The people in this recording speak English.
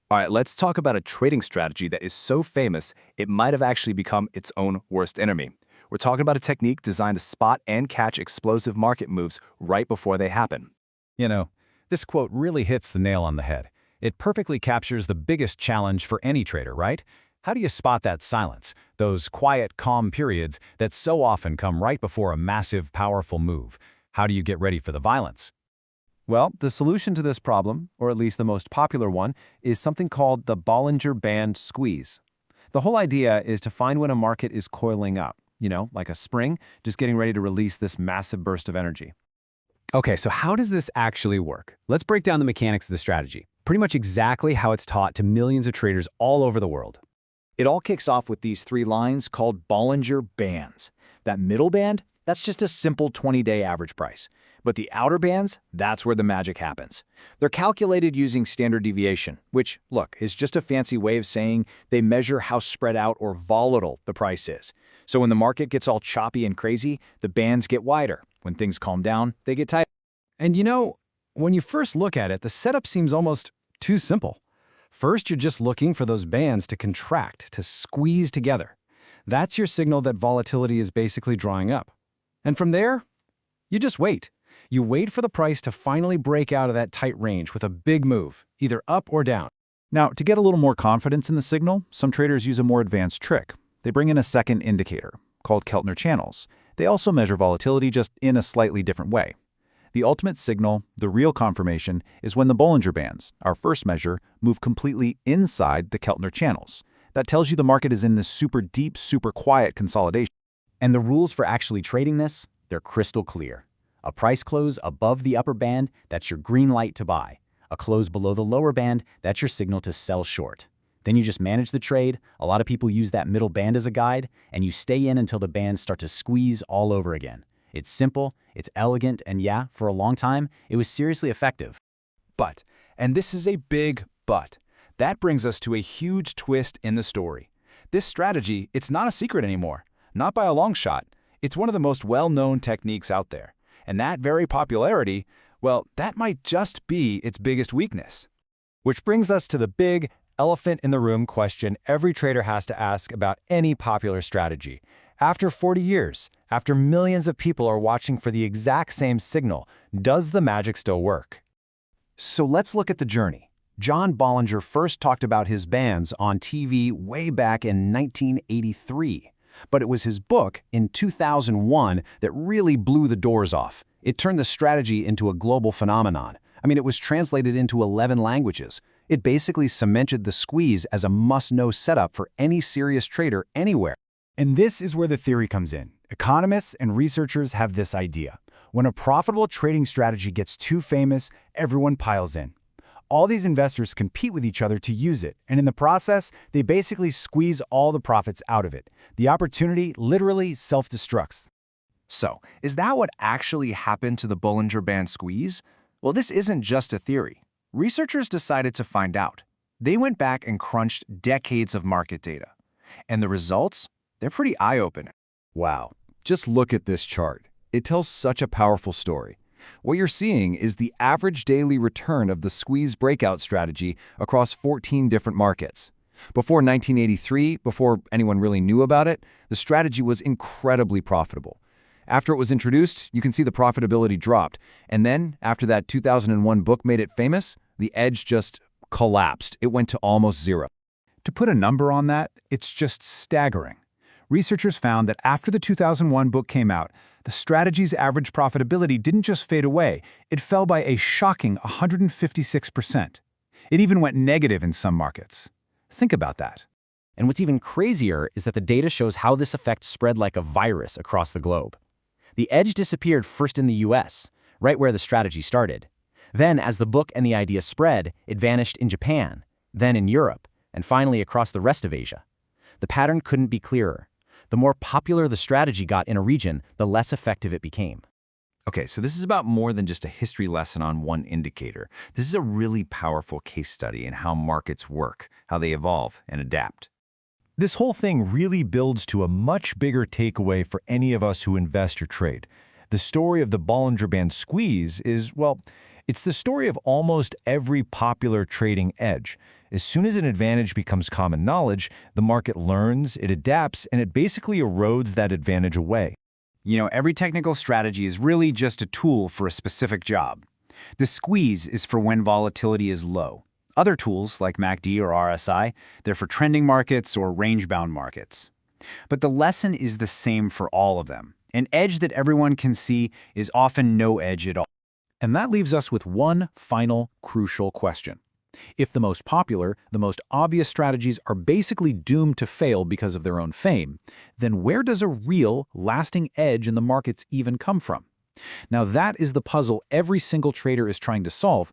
All right, let's talk about a trading strategy that is so famous, it might have actually become its own worst enemy. We're talking about a technique designed to spot and catch explosive market moves right before they happen. You know, this quote really hits the nail on the head. It perfectly captures the biggest challenge for any trader, right? How do you spot that silence, those quiet, calm periods that so often come right before a massive, powerful move? How do you get ready for the violence? Well, the solution to this problem, or at least the most popular one, is something called the Bollinger Band squeeze. The whole idea is to find when a market is coiling up, like a spring, just getting ready to release this massive burst of energy. Okay, so how does this actually work? Let's break down the mechanics of the strategy. Pretty much exactly how it's taught to millions of traders all over the world. It all kicks off with these three lines called Bollinger Bands. That middle band, that's just a simple 20-day average price. But the outer bands, that's where the magic happens. They're calculated using standard deviation, which, look, is just a fancy way of saying they measure how spread out or volatile the price is. So when the market gets all choppy and crazy, the bands get wider. When things calm down, they get tighter. And when you first look at it, the setup seems almost too simple. First, you're just looking for those bands to contract, to squeeze together. That's your signal that volatility is basically drawing up. And from there, you just wait. You wait for the price to finally break out of that tight range with a big move, either up or down. Now, to get a little more confidence in the signal, some traders use a more advanced trick. They bring in a second indicator, called Keltner channels. They also measure volatility just in a slightly different way. The ultimate signal, the real confirmation, is when the Bollinger Bands, our first measure, move completely inside the Keltner channels. That tells you the market is in this super deep, super quiet consolidation. And the rules for actually trading this, they're crystal clear. A price close above the upper band, that's your green light to buy. A close below the lower band, that's your signal to sell short. Then you just manage the trade. A lot of people use that middle band as a guide, and you stay in until the bands start to squeeze all over again. It's simple, it's elegant, and yeah, for a long time, it was seriously effective. But, and this is a big but, that brings us to a huge twist in the story. This strategy, it's not a secret anymore, not by a long shot. It's one of the most well-known techniques out there. And that very popularity, well, that might just be its biggest weakness. Which brings us to the big elephant in the room question every trader has to ask about any popular strategy. After 40 years, after millions of people are watching for the exact same signal, does the magic still work? So let's look at the journey. John Bollinger first talked about his bands on TV way back in 1983. But it was his book in 2001 that really blew the doors off. It turned the strategy into a global phenomenon. It was translated into 11 languages. It basically cemented the squeeze as a must-know setup for any serious trader anywhere. And this is where the theory comes in. Economists and researchers have this idea. When a profitable trading strategy gets too famous, everyone piles in. All these investors compete with each other to use it, and in the process, they basically squeeze all the profits out of it. The opportunity literally self-destructs. So, is that what actually happened to the Bollinger Band squeeze? Well, this isn't just a theory. Researchers decided to find out. They went back and crunched decades of market data. And the results? They're pretty eye-opening. Wow, just look at this chart. It tells such a powerful story. What you're seeing is the average daily return of the squeeze breakout strategy across 14 different markets. Before 1983, before anyone really knew about it, the strategy was incredibly profitable. After it was introduced, you can see the profitability dropped. And then, after that 2001 book made it famous, the edge just collapsed. It went to almost zero. To put a number on that, it's just staggering. Researchers found that after the 2001 book came out, the strategy's average profitability didn't just fade away, it fell by a shocking 156%. It even went negative in some markets. Think about that. And what's even crazier is that the data shows how this effect spread like a virus across the globe. The edge disappeared first in the US, right where the strategy started. Then, as the book and the idea spread, it vanished in Japan, then in Europe, and finally across the rest of Asia. The pattern couldn't be clearer. The more popular the strategy got in a region, the less effective it became. Okay, so this is about more than just a history lesson on one indicator. This is a really powerful case study in how markets work, how they evolve and adapt. This whole thing really builds to a much bigger takeaway for any of us who invest or trade. The story of the Bollinger Band squeeze is, well, it's the story of almost every popular trading edge. As soon as an advantage becomes common knowledge, the market learns, it adapts, and it basically erodes that advantage away. You know, every technical strategy is really just a tool for a specific job. The squeeze is for when volatility is low. Other tools, like MACD or RSI, they're for trending markets or range-bound markets. But the lesson is the same for all of them. An edge that everyone can see is often no edge at all. And that leaves us with one final crucial question. If the most popular, the most obvious strategies are basically doomed to fail because of their own fame, then where does a real, lasting edge in the markets even come from? Now that is the puzzle every single trader is trying to solve,